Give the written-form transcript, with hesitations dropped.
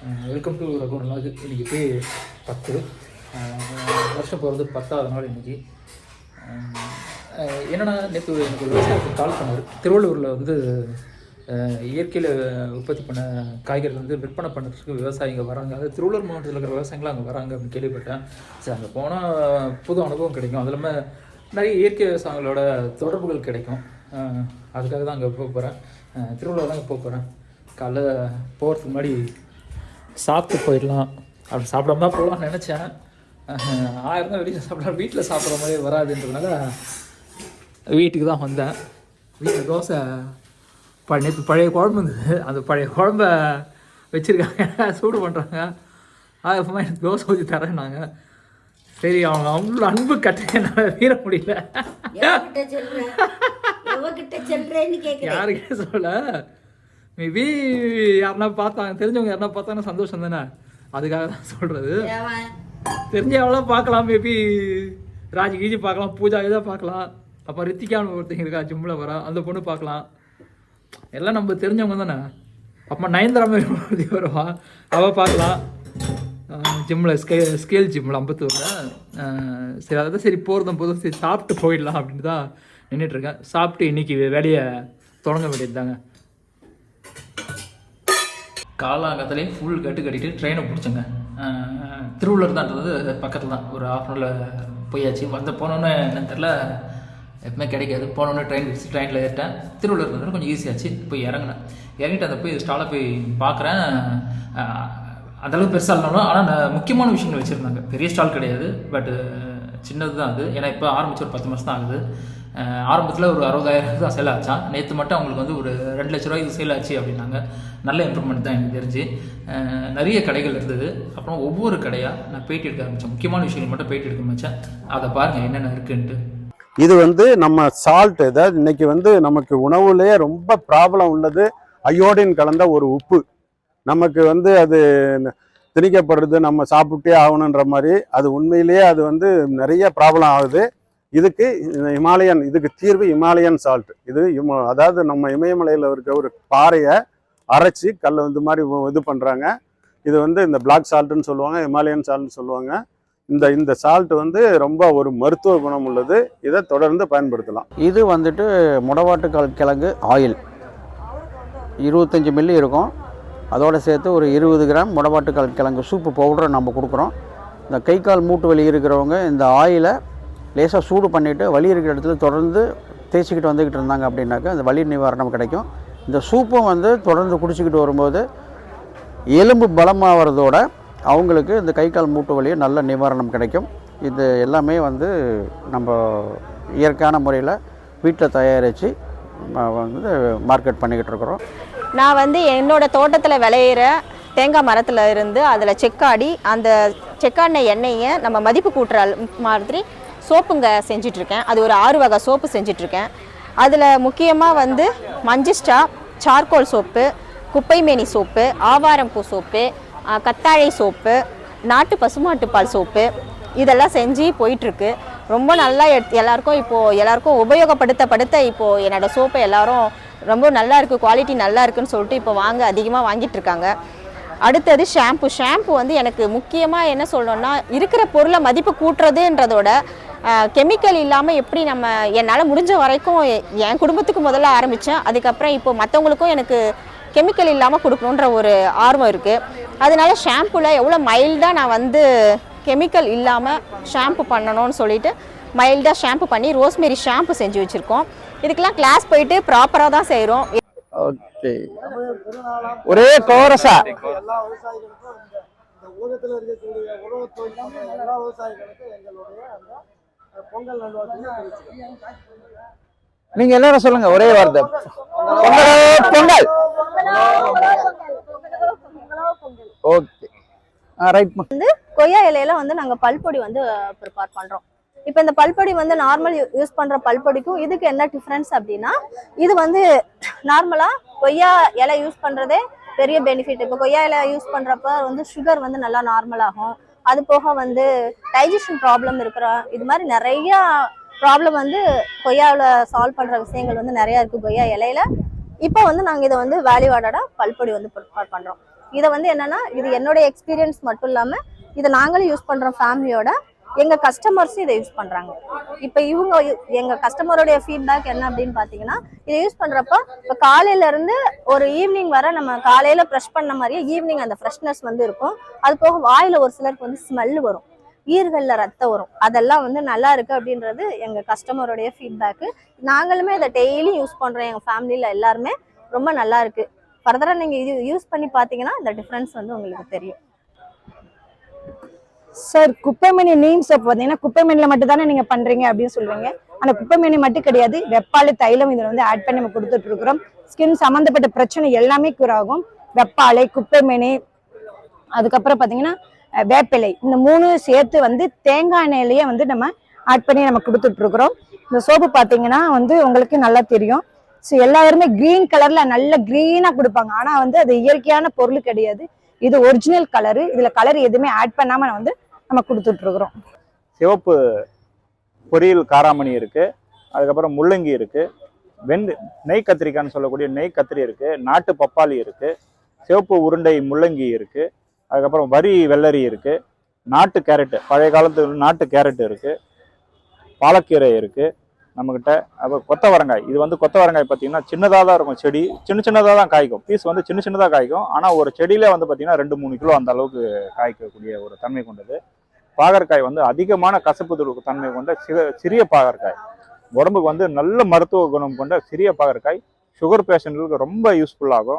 Welcome to Raghunath. இன்றைக்கி போய் 10 வருஷம் போகிறது 10வது நாள் இன்றைக்கி. என்னென்னா நேற்று எனக்கு ஒரு விவசாயத்துக்கு கால் பண்ணார். திருவள்ளூரில் வந்து இயற்கையில் உற்பத்தி பண்ண காய்கறிகள் வந்து விற்பனை பண்ணுறதுக்கு விவசாயிங்க வராங்க. அது திருவள்ளூர் மாவட்டத்தில் இருக்கிற விவசாயிகளும் அங்கே வராங்க அப்படின்னு கேள்விப்பட்டேன். சரி, அங்கே போனால் புது அனுபவம் கிடைக்கும். அது இல்லாமல் நிறைய இயற்கை விவசாயிகளோட தொடர்புகள் கிடைக்கும். அதுக்காக தான் அங்கே போக போகிறேன். திருவள்ளூர் தான் போக போகிறேன். காலைல போகிறதுக்கு முன்னாடி சாப்பிட்டு போயிடலாம், அப்படி சாப்பிடாம தான் போகலான்னு நினச்சேன். 1000 தான் வெளியில் சாப்பிட்லாம், வீட்டில் சாப்பிட்ற மாதிரி வராதுன்றதுனால வீட்டுக்கு தான் வந்தேன். வீட்டில் தோசை நேற்று பழைய குழம்பு இருந்தது. அந்த பழைய குழம்ப வச்சுருக்காங்க, சூடு பண்ணுறாங்க. அதுக்கப்புறமா எனக்கு தோசை ஊற்றி தரேன்னாங்க. சரி, அவங்க அவ்வளோ அன்பு கட்ட என்னால் வீர முடியல. யாருக்கிட்ட சொல்ல, மேபி யாருன்னா பார்த்தாங்க, தெரிஞ்சவங்க யாருன்னா பார்த்தாங்கன்னா சந்தோஷம் தானே, அதுக்காக தான் சொல்கிறது. தெரிஞ்சவங்களாம் பார்க்கலாம், மேபி ராஜி கீஜி பார்க்கலாம், பூஜா இதாக பார்க்கலாம். அப்போ ரித்திகான்னு ஒருத்தங்க இருக்கா ஜிம்மில் வரா, அந்த பொண்ணு பார்க்கலாம். எல்லாம் நம்ம தெரிஞ்சவங்க தானே. அப்போ நயன்தாரா மாதிரி வருவா, அவள் பார்க்கலாம். ஜிம்மில் ஸ்கேல் ஜிம்மில் அம்பத்தூரில். சரி, அதான் சரி போகிறதும் போதும், சரி சாப்பிட்டு போயிடலாம் அப்படின்னு தான் நின்றுட்டுருக்கேன். சாப்பிட்டு இன்றைக்கி வேலையை தொடங்க வேண்டியது தாங்க. காலாங்கத்துலேயும் ஃபுல் கட்டிட்டு ட்ரெயினை பிடிச்சேங்க. திருவள்ளூர் தான்றது பக்கத்தில் தான், ஒரு ½ hourல போயாச்சு. போனோன்னே என்னன்னு தெரில, எப்பவுமே கிடைக்காது. போனோன்னே ட்ரெயின் பிடிச்சி ட்ரெயினில் ஏறிட்டேன். திருவள்ளூர் வந்து கொஞ்சம் ஈஸியாச்சு. போய் இறங்கிட்டு அந்த போய் ஸ்டாலை போய் பார்க்குறேன். அந்தளவுக்கு பெருசாக இல்லைனாலும் ஆனால் முக்கியமான விஷயங்கள் வச்சுருந்தாங்க. பெரிய ஸ்டால் கிடையாது, பட்டு சின்னது தான் அது. ஏன்னா இப்போ ஆரம்பிச்சு ஒரு 10 மாதம் தான் ஆகுது. ஆரம்பத்தில் ஒரு 60,000 தான் சேல் ஆச்சான். நேற்று மட்டும் அவங்களுக்கு வந்து ஒரு 2 லட்ச ரூபாய்க்கு சேல் ஆச்சு அப்படின்னாங்க. நல்ல இம்ப்ரூவ்மெண்ட் தான் எனக்கு தெரிஞ்சு. நிறைய கடைகள் இருந்தது. அப்புறம் ஒவ்வொரு கடையாக நான் பேட்டி எடுக்க ஆரம்பித்தேன். முக்கியமான விஷயங்கள் மட்டும் பேட்டி எடுக்க ஆரம்பித்தேன். அதை பாருங்கள் என்னென்ன இருக்குன்ட்டு. இது வந்து நம்ம சால்ட், அதாவது இன்னைக்கு வந்து நமக்கு உணவுலேயே ரொம்ப ப்ராப்ளம் உள்ளது அயோடின் கலந்த ஒரு உப்பு. நமக்கு வந்து அது திணிக்கப்படுறது, நம்ம சாப்பிட்டே ஆகணுன்ற மாதிரி. அது உண்மையிலேயே அது வந்து நிறைய ப்ராப்ளம் ஆகுது. இதுக்கு இமாலயன், இதுக்கு தீர்வு இமாலயன் சால்ட். இது அதாவது நம்ம இமயமலையில் இருக்க ஒரு பாறையை அரைச்சி கல்லை வந்து மாதிரி இது பண்ணுறாங்க. இது வந்து இந்த பிளாக் சால்ட்டுன்னு சொல்லுவாங்க, இமாலயன் சால்ட்னு சொல்லுவாங்க. இந்த சால்ட் வந்து ரொம்ப ஒரு மருத்துவ குணம் உள்ளது. இதை தொடர்ந்து பயன்படுத்தலாம். இது வந்துட்டு முடவாட்டுக்கால் கிழங்கு ஆயில் 25 மில்லி இருக்கும். அதோடு சேர்த்து ஒரு 20 கிராம் முடவாட்டுக்கால் கிழங்கு சூப்பு பவுடரை நம்ம கொடுக்குறோம். இந்த கை கால் மூட்டு வலி இருக்கிறவங்க இந்த ஆயிலை லேசாக சூடு பண்ணிவிட்டு வலி இருக்கிற இடத்துல தொடர்ந்து தேய்ச்சிக்கிட்டு வந்துக்கிட்டு இருந்தாங்க அப்படின்னாக்கா அந்த வலி நிவாரணம் கிடைக்கும். இந்த சூப்பும் வந்து தொடர்ந்து குடிச்சிக்கிட்டு வரும்போது எலும்பு பலமாகிறதோட அவங்களுக்கு இந்த கை கால் மூட்டு வலியை நல்ல நிவாரணம் கிடைக்கும். இது எல்லாமே வந்து நம்ம இயற்கையான முறையில் வீட்டில் தயாரித்து வந்து மார்க்கெட் பண்ணிக்கிட்டு இருக்கிறோம். நான் வந்து என்னோடய தோட்டத்தில் விளையிற தேங்காய் மரத்தில் இருந்து அதில் செக்காடி, அந்த செக்காடின எண்ணெயை நம்ம மதிப்பு கூட்டுற மாதிரி சோப்புங்க செஞ்சிட்ருக்கேன். அது ஒரு 6 வகை சோப்பு செஞ்சிட்ருக்கேன். அதில் முக்கியமாக வந்து மஞ்சிஸ்டா, சார்கோல் சோப்பு, குப்பைமேனி சோப்பு, ஆவாரம்பூ சோப்பு, கத்தாழை சோப்பு, நாட்டு பசுமாட்டுப்பால் சோப்பு, இதெல்லாம் செஞ்சு போயிட்டுருக்கு. ரொம்ப நல்லா எல்லாருக்கும் உபயோகப்படுத்த இப்போது என்னோடய சோப்பை எல்லோரும் ரொம்ப நல்லா இருக்குது, குவாலிட்டி நல்லா இருக்குதுன்னு சொல்லிட்டு இப்போ அதிகமாக வாங்கிட்டுருக்காங்க. அடுத்தது ஷாம்பு வந்து எனக்கு முக்கியமாக என்ன சொல்லணும்னா, இருக்கிற பொருளை மதிப்பு கூட்டுறதுன்றதோட கெமிக்கல் இல்லாமல் எப்படி என்னால் முடிஞ்ச வரைக்கும் என் குடும்பத்துக்கு முதல்ல ஆரம்பித்தேன். அதுக்கப்புறம் இப்போ மற்றவங்களுக்கும் எனக்கு கெமிக்கல் இல்லாமல் கொடுக்கணுன்ற ஒரு ஆர்வம் இருக்குது. அதனால ஷாம்புவில் எவ்வளோ மைல்டாக நான் வந்து கெமிக்கல் இல்லாமல் ஷாம்பு பண்ணணும்னு சொல்லிட்டு மைல்டாக ஷாம்பு பண்ணி ரோஸ்மெரி ஷாம்பு செஞ்சு வச்சுருக்கோம். இதுக்கெல்லாம் கிளாஸ் போயிட்டு ப்ராப்பராக தான் செய்கிறோம். ஓகே, ஒரே கோரஸா நீங்க எல்லாரும் சொல்லுங்க ஒரே வார்த்தை, பொங்கல். Okay, right. வந்து கொய்யா இலையில வந்து நாங்க பல்பொடி வந்து ப்ரிப்பேர் பண்றோம். இப்போ இந்த பல்பொடி வந்து நார்மல் யூஸ் பண்ற பல்பொடிக்கும் இதுக்கு என்ன டிஃபரன்ஸ் அப்படின்னா, இது வந்து நார்மலா கொய்யா இலை யூஸ் பண்றதே பெரிய பெனிஃபிட். இப்போ கொய்யா இலை யூஸ் பண்றப்ப வந்து சுகர் வந்து நல்லா நார்மல் ஆகும். அது போக வந்து டைஜஷன் ப்ராப்ளம் இருக்கிற இது மாதிரி நிறைய ப்ராப்ளம் வந்து கொய்யாவில் சால்வ் பண்ற விஷயங்கள் வந்து நிறைய இருக்கு கொய்யா இலையில. இப்போ வந்து நாங்கள் இதை வந்து வேல்யூ ஆடடா பல்பொடி வந்து ப்ரிப்பேர் பண்றோம். இதை வந்து என்னன்னா இது என்னோட எக்ஸ்பீரியன்ஸ் மட்டும் இல்லாம இதை நாங்களும் யூஸ் பண்றோம் ஃபேமிலியோட, எங்க கஸ்டமர்ஸும் இதை யூஸ் பண்றாங்க. இப்போ எங்க கஸ்டமருடைய ஃபீட்பேக் என்ன அப்படின்னு பாத்தீங்கன்னா, இதை யூஸ் பண்றப்ப இப்போ காலையில இருந்து ஒரு ஈவினிங் வர நம்ம காலையில ப்ரஷ் பண்ண மாதிரியே ஈவினிங் அந்த ஃப்ரெஷ்னஸ் வந்து இருக்கும். அது போக வாயில ஒரு சிலருக்கு வந்து ஸ்மெல் வரும், ஈர்கள்ல ரத்தம் வரும், அதெல்லாம் வந்து நல்லா இருக்கு அப்படின்றது எங்க கஸ்டமருடைய ஃபீட்பேக்கு. நாங்களுமே இதை டெய்லி யூஸ் பண்றோம், எங்க ஃபேமிலியில எல்லாருமே ரொம்ப நல்லா இருக்கு. ஃபர்தரா நீங்க இது யூஸ் பண்ணி பாத்தீங்கன்னா இந்த டிஃபரன்ஸ் வந்து உங்களுக்கு தெரியும். சார் குப்பைமேனி நீம் சோப் பார்த்தீங்கன்னா குப்பைமேனில மட்டும் தானே நீங்க பண்றீங்க அப்படின்னு சொல்லுவீங்க. ஆனா குப்பைமேனி மட்டும் கிடையாது, வெப்பாலை தைலம் இதில் வந்து ஆட் பண்ணி நம்ம கொடுத்துட்டு இருக்கிறோம். ஸ்கின் சம்மந்தப்பட்ட பிரச்சனை எல்லாமே கியூர் ஆகும். வெப்பாலை, குப்பைமேனி, அதுக்கப்புறம் பார்த்தீங்கன்னா வேப்பிலை, இந்த 3 சேர்த்து வந்து தேங்காய் எண்ணெயிலேயே வந்து நம்ம ஆட் பண்ணி நம்ம கொடுத்துட்டு இருக்கிறோம். இந்த சோப்பு பார்த்தீங்கன்னா வந்து உங்களுக்கு நல்லா தெரியும். ஸோ எல்லாருமே கிரீன் கலர்ல நல்ல கிரீனா கொடுப்பாங்க, ஆனா வந்து அது இயற்கையான பொருள் கிடையாது. இது ஒரிஜினல் கலரு, இதுல கலர் எதுவுமே ஆட் பண்ணாம வந்து நம்ம கொடுத்துட்டு இருக்கிறோம். சிவப்பு பொரியல் காராமணி இருக்கு, அதுக்கப்புறம் முள்ளங்கி இருக்கு, நெய் கத்திரிக்காய்னு சொல்லக்கூடிய நெய் கத்திரி இருக்கு, நாட்டு பப்பாளி இருக்கு, சிவப்பு உருண்டை முள்ளங்கி இருக்கு, அதுக்கப்புறம் வரி வெள்ளரி இருக்கு, நாட்டு கேரட்டு, பழைய காலத்து நாட்டு கேரட் இருக்கு, பாலக்கீரை இருக்கு நம்மக்கிட்ட. அப்புறம் கொத்தவரங்காய், இது வந்து கொத்தவரங்காய் பார்த்தீங்கன்னா சின்னதாக தான் இருக்கும், செடி சின்னதாக தான் காய்க்கும், பீஸ் வந்து சின்னதாக காய்க்கும். ஆனால் ஒரு செடியில வந்து பார்த்தீங்கன்னா 2-3 கிலோ அந்த அளவுக்கு காய்க்கக்கூடிய ஒரு தன்மை கொண்டது. பாகற்காய் வந்து அதிகமான கசப்பு தன்மை கொண்ட சிறிய பாகற்காய், உடம்புக்கு வந்து நல்ல மருத்துவ குணம் கொண்ட சிறிய பாகற்காய் சுகர் பேஷண்ட்டுக்கு ரொம்ப யூஸ்ஃபுல்லாகும்.